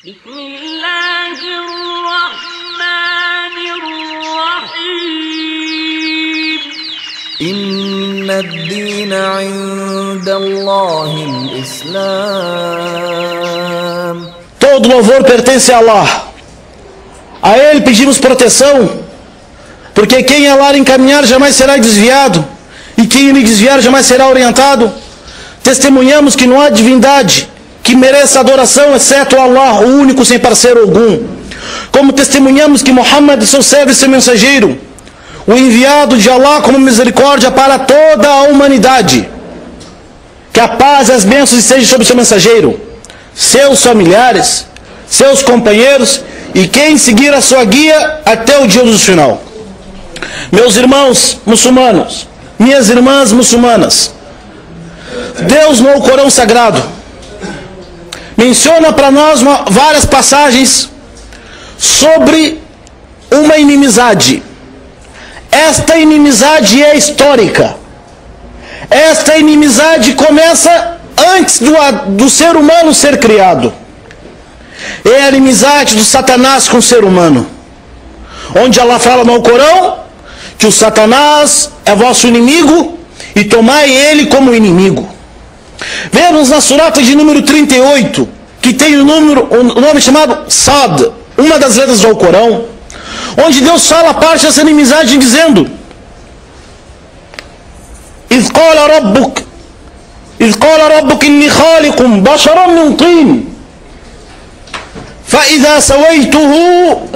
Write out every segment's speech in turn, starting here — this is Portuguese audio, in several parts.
بسم الله الرحمن الرحيم إن الدين عند الله الإسلام. Todo louvor pertence a Allah. A Ele pedimos proteção, porque quem Allah encaminhar jamais será desviado, e quem Ele desviar jamais será orientado. Testemunhamos que não há divindade que mereça adoração exceto Allah, o único sem parceiro algum. Como testemunhamos que Muhammad é seu servo e seu mensageiro, o enviado de Allah como misericórdia para toda a humanidade. Que a paz e as bênçãos estejam sobre seu mensageiro, seus familiares, seus companheiros e quem seguir a sua guia até o dia do final. Meus irmãos muçulmanos, minhas irmãs muçulmanas, Deus no Corão Sagrado menciona para nós várias passagens sobre uma inimizade. Esta inimizade é histórica. Esta inimizade começa antes do ser humano ser criado. É a inimizade do Satanás com o ser humano, onde Allah fala no Corão que o Satanás é vosso inimigo e tomai ele como inimigo. Vemos na surata de número 38, que tem o nome chamado Sad, uma das letras do Corão, onde Deus fala a parte dessa inimizade dizendo: إذ قال ربك إني خالق بشرا من طين فإذا سويته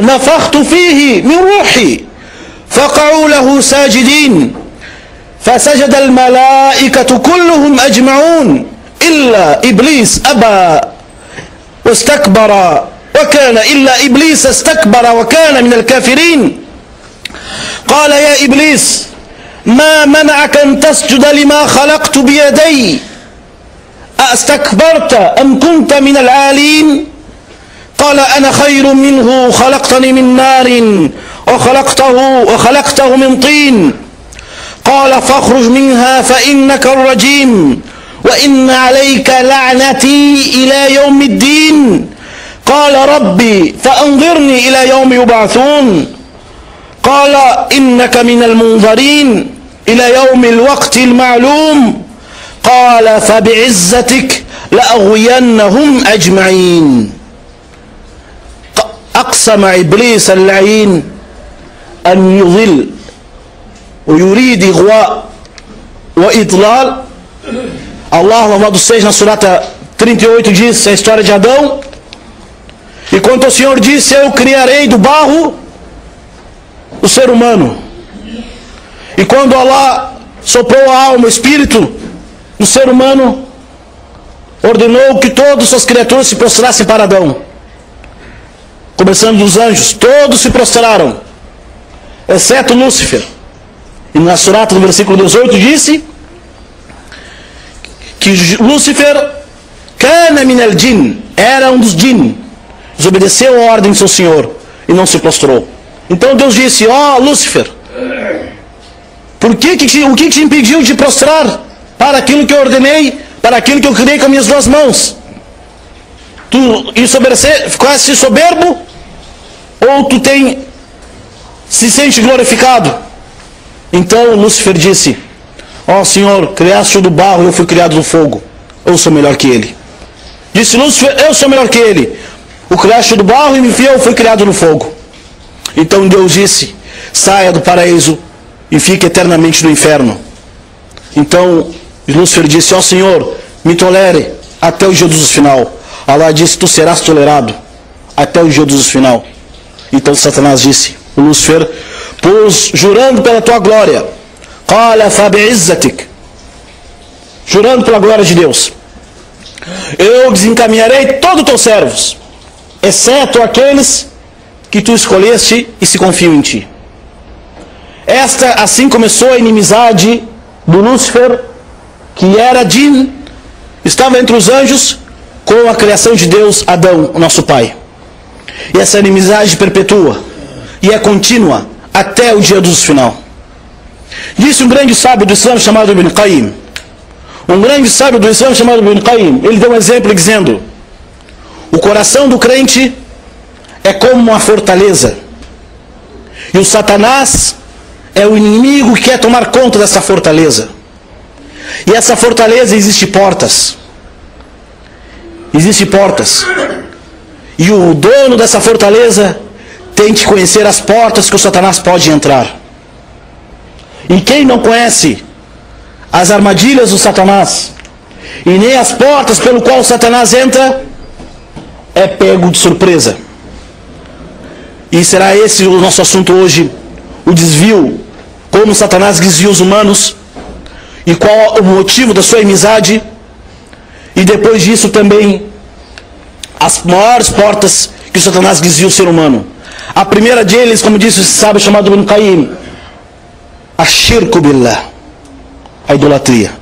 نفخت فيه من روحي فقعوا له ساجدين فسجد الملائكة كلهم أجمعون إلا إبليس أبى واستكبر إبليس استكبر وكان من الكافرين قال يا إبليس ما منعك أن تسجد لما خلقت بيدي أستكبرت أم كنت من العالين قال أنا خير منه خلقتني من نار وخلقته من طين قال فاخرج منها فإنك الرجيم وإن عليك لعنتي إلى يوم الدين قال ربي فأنظرني إلى يوم يبعثون قال إنك من المنظرين إلى يوم الوقت المعلوم قال فبعزتك لأغوينهم أجمعين أقسم إبليس اللعين أن يضل ويريد إغواء وإضلال. Allah, louvado seja, na surata 38 diz a história de Adão. E quanto ao Senhor disse: eu criarei do barro o ser humano. E quando Allah soprou a alma, o espírito no ser humano, ordenou que todas suas criaturas se prostrassem para Adão, começando dos anjos. Todos se prostraram, exceto Lúcifer. E na surata do versículo 18 disse que Lúcifer, kana min al-jinn, era um dos jinn, desobedeceu a ordem de seu Senhor e não se prostrou. Então Deus disse: ó Lúcifer, o que te impediu de prostrar para aquilo que eu ordenei, para aquilo que eu criei com minhas duas mãos? Tu ficaste soberbo, ou tu se sente glorificado? Então Lúcifer disse: ó Senhor, criaste do barro e eu fui criado do fogo, eu sou melhor que ele. Disse Lúcifer: eu sou melhor que ele. O criaste do barro e eu fui criado no fogo. Então Deus disse: saia do paraíso e fique eternamente no inferno. Então Lúcifer disse: ó Senhor, me tolere até o dia do juízo final. Allah disse: tu serás tolerado até o dia do juízo final. Então Satanás disse: Lúcifer, pois jurando pela tua glória, qala fa bi'izzatik, jurando pela glória de Deus, eu desencaminharei todos os teus servos, exceto aqueles que tu escolheste e se confiam em ti. Assim começou a inimizade do Lúcifer, que era jinn, estava entre os anjos, com a criação de Deus, Adão, o nosso pai. E essa inimizade perpetua e é contínua até o dia do final. Disse um grande sábio do Islã chamado Ibn Qayyim. Um grande sábio do Islã chamado Ibn Qayyim, ele deu um exemplo dizendo: O coração do crente é como uma fortaleza. E o Satanás é o inimigo que quer tomar conta dessa fortaleza. E essa fortaleza existe portas. Existem portas. E o dono dessa fortaleza tem que conhecer as portas que o Satanás pode entrar. E quem não conhece as armadilhas do Satanás e nem as portas pelo qual o Satanás entra, é pego de surpresa. E será esse o nosso assunto hoje, o desvio, como Satanás desvia os humanos e qual o motivo da sua inimizade, e depois disso também as maiores portas que o Satanás desvia o ser humano. A primeira deles, como disse o sábio chamado Ibn Qayyim, Ashirku Billah, a idolatria.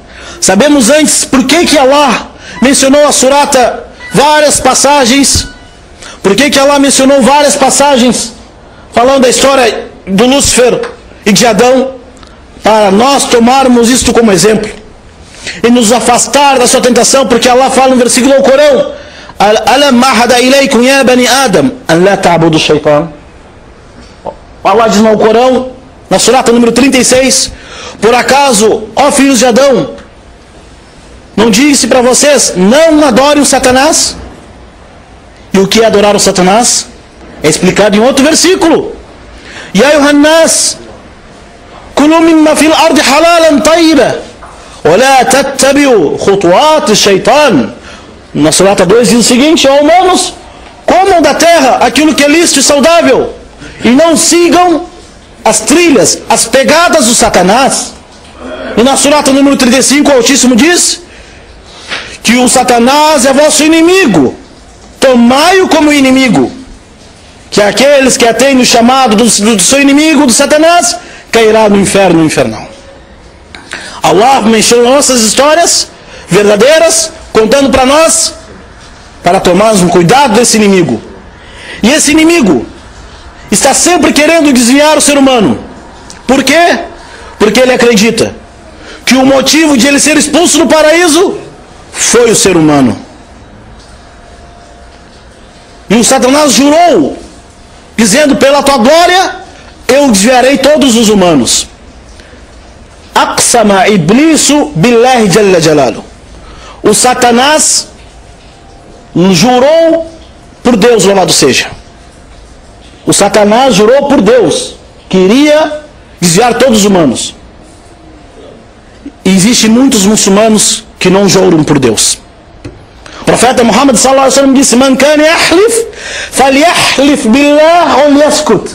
Sabemos antes por que Allah mencionou a surata várias passagens. Por que Allah mencionou várias passagens falando da história do Lúcifer e de Adão? Para nós tomarmos isto como exemplo e nos afastar da sua tentação, porque Allah fala no versículo do Corão: Alam ahada ilaykum ya bani Adam an la ta'budu shaytan. Allah diz no Corão, na surata número 36: por acaso, ó filhos de Adão, não disse para vocês, não adorem o Satanás? E o que é adorar o Satanás? É explicado em outro versículo: Ya ayuhannas, kulu mimma fil ardi halalan tayyiba, wa la tattabi'u khutuwat shaytan. Na surata 2 diz o seguinte: ó humanos, comam da terra aquilo que é lícito e saudável, e não sigam as trilhas, as pegadas do Satanás. E na surata número 35 o Altíssimo diz que o Satanás é vosso inimigo, tomai-o como inimigo, que aqueles que atendem o chamado do seu inimigo, do Satanás, cairá no inferno infernal. Allah menciona nossas histórias verdadeiras, contando para nós, para tomarmos um cuidado desse inimigo. E esse inimigo está sempre querendo desviar o ser humano. Por quê? Porque ele acredita que o motivo de ele ser expulso do paraíso foi o ser humano. E o Satanás jurou, dizendo: pela tua glória eu desviarei todos os humanos. Aqsama iblisu billahi jalla jalalu. O Satanás jurou por Deus, louvado seja. O Satanás jurou por Deus que iria desviar todos os humanos. E existem muitos muçulmanos que não juram por Deus. O profeta Muhammad sallallahu alaihi wasallam disse: Man kana yahlif falyahlif billah ou liyaskut.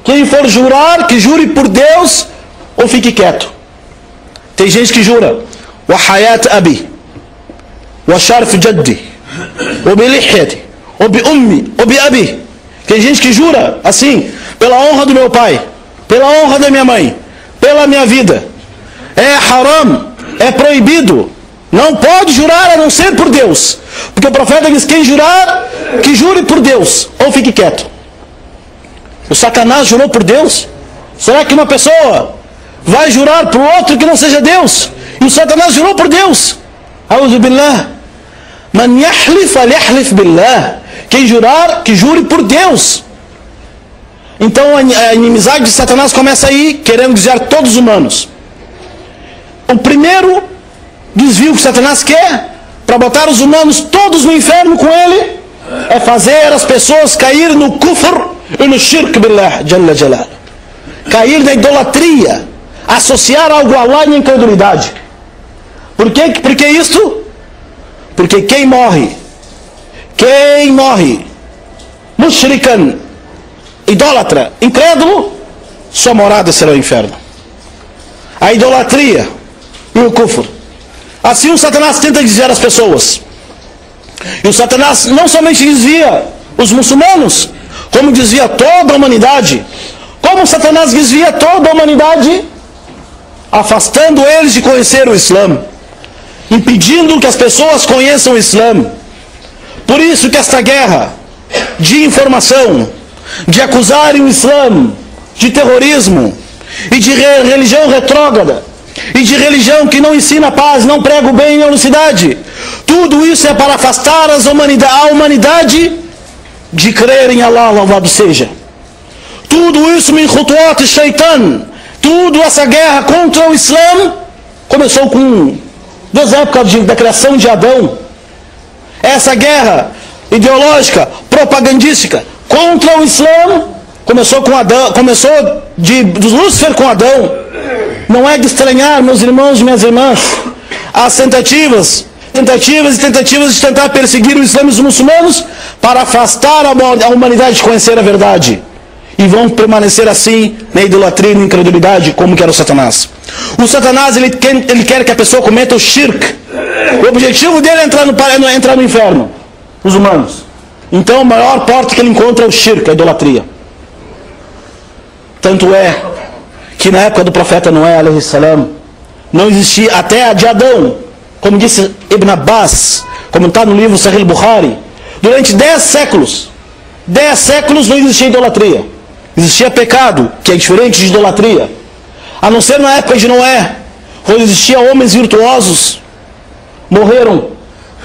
Quem for jurar, que jure por Deus ou fique quieto. Tem gente que jura: wa hayat abi, wa sharf jaddi, wa bi lihyati, wa bi ummi, wa bi abi. Tem gente que jura assim: pela honra do meu pai, pela honra da minha mãe, pela minha vida. É haram, é proibido. Não pode jurar a não ser por Deus. Porque o profeta diz: quem jurar, que jure por Deus ou fique quieto. O Satanás jurou por Deus? Será que uma pessoa vai jurar por outro que não seja Deus? E o Satanás jurou por Deus. A'udhu billah. Man yahlif falyahlif billah. Quem jurar, que jure por Deus. Então a inimizade de Satanás começa aí, querendo desviar todos os humanos. O primeiro desvio que Satanás quer, para botar os humanos todos no inferno com ele, é fazer as pessoas cair no kufr e no shirk billah jalla jalal. Cair na idolatria, associar algo a Allah em incredulidade. Por que isto? Porque quem morre mushrikan, idólatra, incrédulo, sua morada será o inferno. A idolatria e o kufr. Assim o Satanás tenta desviar as pessoas. E o Satanás não somente desvia os muçulmanos, como desvia toda a humanidade. Como o Satanás desvia toda a humanidade? Afastando eles de conhecer o Islã, impedindo que as pessoas conheçam o Islã. Por isso que esta guerra de informação, de acusarem o Islã de terrorismo e de religião retrógrada, e de religião que não ensina paz, não prega o bem e a unicidade, Tudo isso é para afastar a humanidade de crer em Allah, louvado seja. Tudo isso, min khutuat shaitan, tudo essa guerra contra o Islã, começou com duas épocas da criação de Adão. Essa guerra ideológica, propagandística contra o Islã começou com Adão, começou de Lúcifer com Adão. Não é de estranhar, meus irmãos e minhas irmãs, as tentativas de tentar perseguir o Islã e os muçulmanos para afastar a humanidade de conhecer a verdade. E vão permanecer assim na idolatria e na incredulidade, como que era o Satanás. O Satanás, ele quer que a pessoa cometa o shirk. O objetivo dele é entrar no inferno, os humanos. Então a maior porta que ele encontra é o shirk, a idolatria. Tanto é que na época do profeta Noé, alaihi salam, não existia, até a de Adão, como disse Ibn Abbas, como está no livro Sahih Bukhari, durante 10 séculos não existia idolatria. Existia pecado, que é diferente de idolatria. A não ser na época de Noé, quando existia homens virtuosos, morreram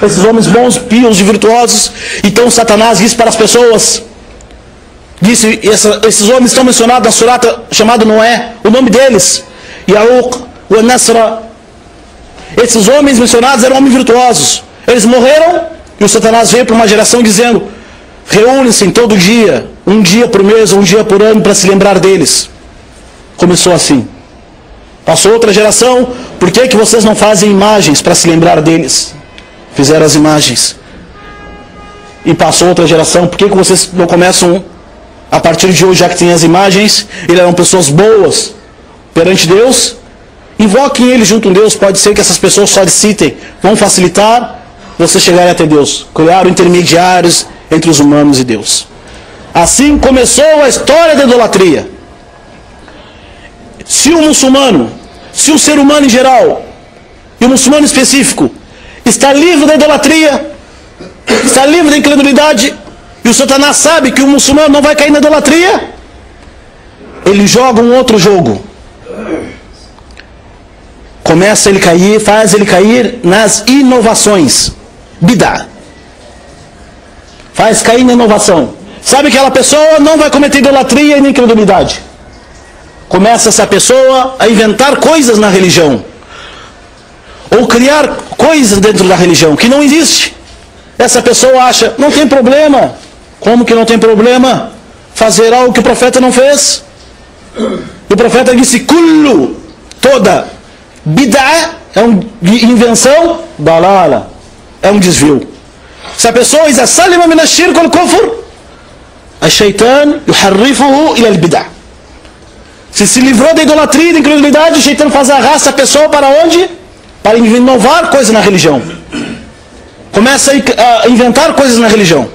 esses homens bons, pios e virtuosos. Então Satanás disse para as pessoas, esses homens estão mencionados na surata chamada Noé, o nome deles, Ya'uq, o Nasra. Esses homens mencionados eram homens virtuosos. Eles morreram e o Satanás veio para uma geração dizendo: reúnem-se todo dia, um dia por mês, um dia por ano, para se lembrar deles. Começou assim. Passou outra geração: por que vocês não fazem imagens para se lembrar deles? Fizeram as imagens. E passou outra geração: por que vocês não começam, a partir de hoje, já que tem as imagens, eles eram pessoas boas perante Deus, invoquem ele junto com Deus. Pode ser que essas pessoas solicitem, vão facilitar vocês chegarem até Deus. Criaram intermediários entre os humanos e Deus. Assim começou a história da idolatria. Se o muçulmano, se o ser humano em geral, e o muçulmano específico, está livre da idolatria, está livre da incredulidade, e o Satanás sabe que o muçulmano não vai cair na idolatria, ele joga um outro jogo. Começa ele cair, faz ele cair nas inovações. Bid'ah. Faz cair na inovação. Sabe que aquela pessoa não vai cometer idolatria e nem incredulidade. Começa essa pessoa a inventar coisas na religião. Ou criar coisas dentro da religião que não existe. Essa pessoa acha, não tem problema. Como que não tem problema? Fazer algo que o profeta não fez. O profeta disse, kullu, toda bid'ah é uma invenção, dalala, é um desvio. Se a pessoa diz, salima min ash-shirk wal kufr, ash-shaytan yuharrifuhu ila al-bid'ah. Se livrou da idolatria e da incredulidade, o Shaitan arrasta a pessoa para onde? Para inovar coisas na religião. Começa a inventar coisas na religião.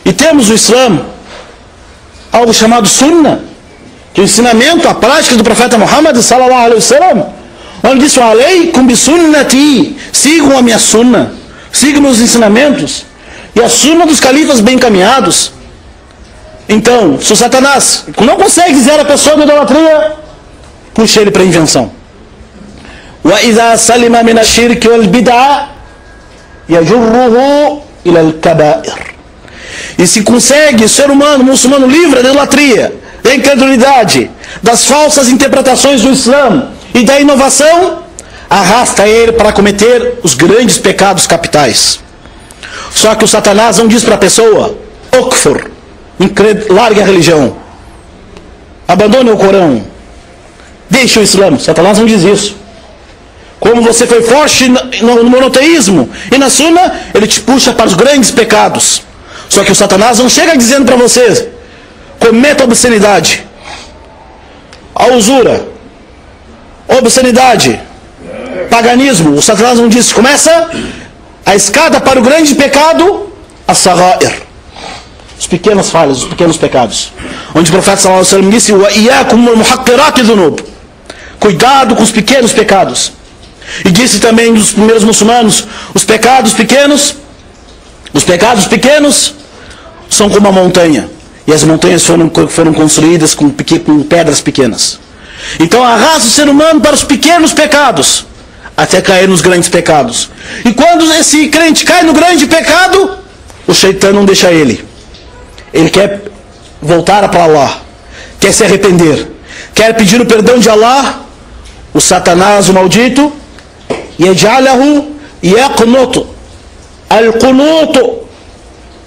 E temos o Islã, algo chamado Sunnah, que é o ensinamento, a prática do profeta Muhammad sallallahu alaihi wasallam, onde diz, aleikum bi sunnati, sigam a minha sunnah, sigam meus ensinamentos, e a sunnah dos califas bem encaminhados. Então, se o Satanás não consegue dizer a pessoa da idolatria, puxa ele para a invenção. وَإِذَا سَلِمَ مِنَ الشِّرْكِ وَالْبِدْعَةِ يَجُرُّهُ إِلَى الْكَبَائِرِ. E se consegue o ser humano, o muçulmano, livre da idolatria, da incredulidade, das falsas interpretações do Islã e da inovação, arrasta ele para cometer os grandes pecados capitais. Só que o Satanás não diz para a pessoa, okfur, largue a religião, abandone o Corão, deixe o Islã. Satanás não diz isso. Como você foi forte no monoteísmo e na Sunnah, ele te puxa para os grandes pecados. Só que o Satanás não chega dizendo para você, cometa obscenidade, a usura, obscenidade, paganismo. O Satanás não diz, começa a escada para o grande pecado, as-saghair, os pequenas falhas, os pequenos pecados. Onde o profeta sallallahu alaihi wasallam disse, wa iyyakum al-muhaqqirat dhunub, cuidado com os pequenos pecados. E disse também dos primeiros muçulmanos, os pecados pequenos são como uma montanha, e as montanhas foram construídas com pedras pequenas. Então arrasta o ser humano para os pequenos pecados, até cair nos grandes pecados. E quando esse crente cai no grande pecado, o Shaitã não deixa ele. Ele quer voltar para Allah, quer se arrepender, quer pedir o perdão de Allah. O Satanás, o maldito, يجعله يقنط القنوط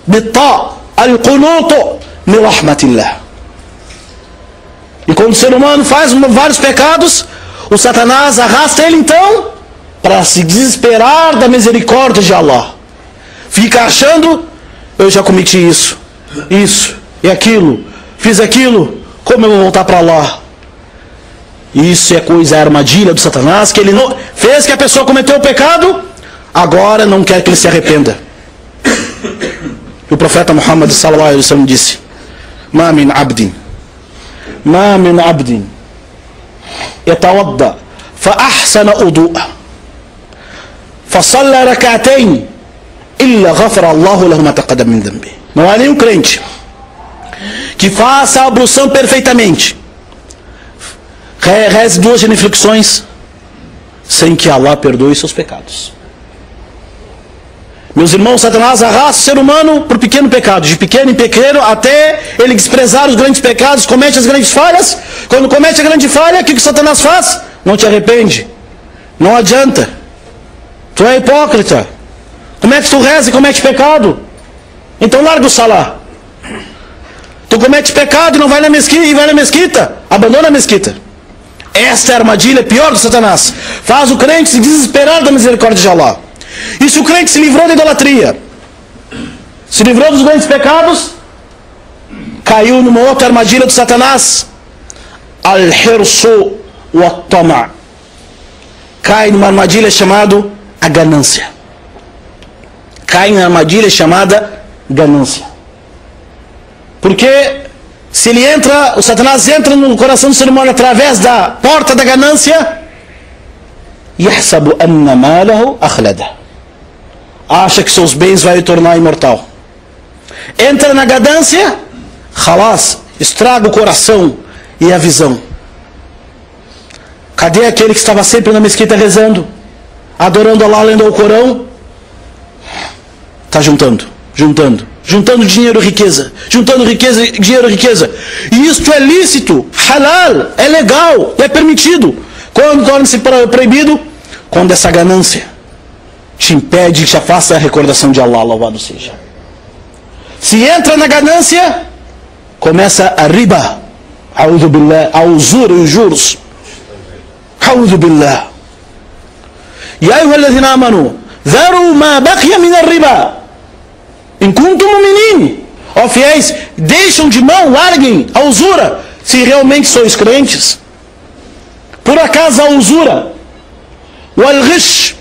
بالطاء القنوط من رحمة الله. E quando o ser humano faz vários pecados, o Satanás arrasta ele então para se desesperar da misericórdia de Allah. Fica achando: eu já cometi isso e aquilo, fiz aquilo, como eu vou voltar para Allah? Isso é coisa, é armadilha do Satanás, que ele não fez que a pessoa cometeu o pecado, agora não quer que ele se arrependa. E o profeta Muhammad sallallahu alaihi wasallam disse: Ma min abdin yatawadda fa ahsana wudu'a fa salla rak'atayn illa ghafara Allahu lahu ma taqaddama min dhanbi. Não há nenhum crente que faça a ablução perfeitamente, reze 2 genuflexões, sem que Allah perdoe seus pecados. Meus irmãos, Satanás arrasta o ser humano por pequeno pecado, de pequeno em pequeno, até ele desprezar os grandes pecados, comete as grandes falhas. Quando comete a grande falha, o que Satanás faz? Não te arrepende, não adianta, tu é hipócrita. Como é que tu reza e comete pecado? Então larga o salá. Tu comete pecado e não vai na mesquita, abandona a mesquita. Esta é a armadilha pior do Satanás. Faz o crente se desesperar da misericórdia de Allah. E se o crente se livrou da idolatria, se livrou dos grandes pecados, caiu numa outra armadilha do Satanás, al-hirsu wa tama'. Cai numa armadilha chamada a ganância. Cai na armadilha chamada ganância. Porque se ele entra, o Satanás entra no coração do ser humano através da porta da ganância, yahsabu anna malahu akhlada. Acha que seus bens vai lhe tornar imortal. Entra na ganância, khalas, estraga o coração e a visão. Cadê aquele que estava sempre na mesquita rezando, adorando Allah, lendo o Corão? Está juntando dinheiro e riqueza, juntando riqueza, dinheiro e riqueza. E isto é lícito, halal, é legal, é permitido. Quando torna-se proibido? Quando essa ganância te impede que te faça a recordação de Allah, louvado seja. Se entra na ganância, começa a riba, a'udhu billah, a usura e os juros. A'udhu billah. Ya ayyuhalladhina amanu, dharu ma baqiya min ar-riba in kuntum mu'minin. Ó fiéis, deixam de mão, larguem a usura, se realmente sois crentes. Por acaso a usura, wal-ghish,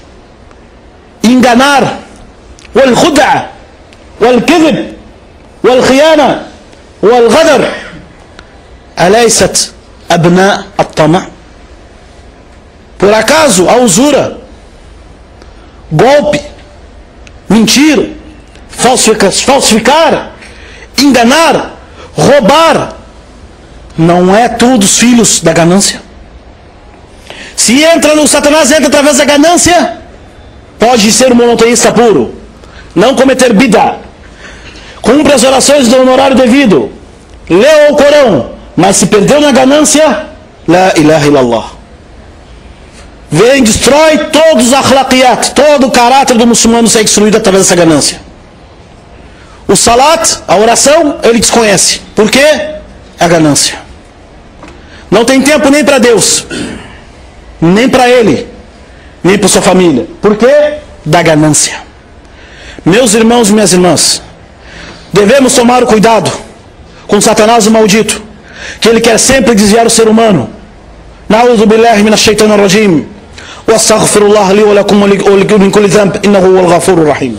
enganar, wal-khud'a, wal-kidhb, wal-khiyana, wal-ghadar, alaysat abna at-tama'. Por acaso a usura, golpe, mentira, falsificar, enganar, roubar, não é todos filhos da ganância? Se entra no Satanás, entra através da ganância, pode ser um monoteísta puro, não cometer bid'a, cumpre as orações do horário devido, leu o Corão, mas se perdeu na ganância, la ilaha illallah. Vem, destrói todos os akhlaqiyat, todo o caráter do muçulmano ser destruído através dessa ganância. O salat, a oração, ele desconhece. Por quê? É a ganância. Não tem tempo nem para Deus, nem para ele, nem para sua família. Por quê? Da ganância. Meus irmãos e minhas irmãs, devemos tomar cuidado com Satanás o maldito, que ele quer sempre desviar o ser humano. Na'udhu billahi minash shaitanir rajim. Wastaghfirullah li wa lakum wa li kulli dhanb innahu huwal ghafurur rahim.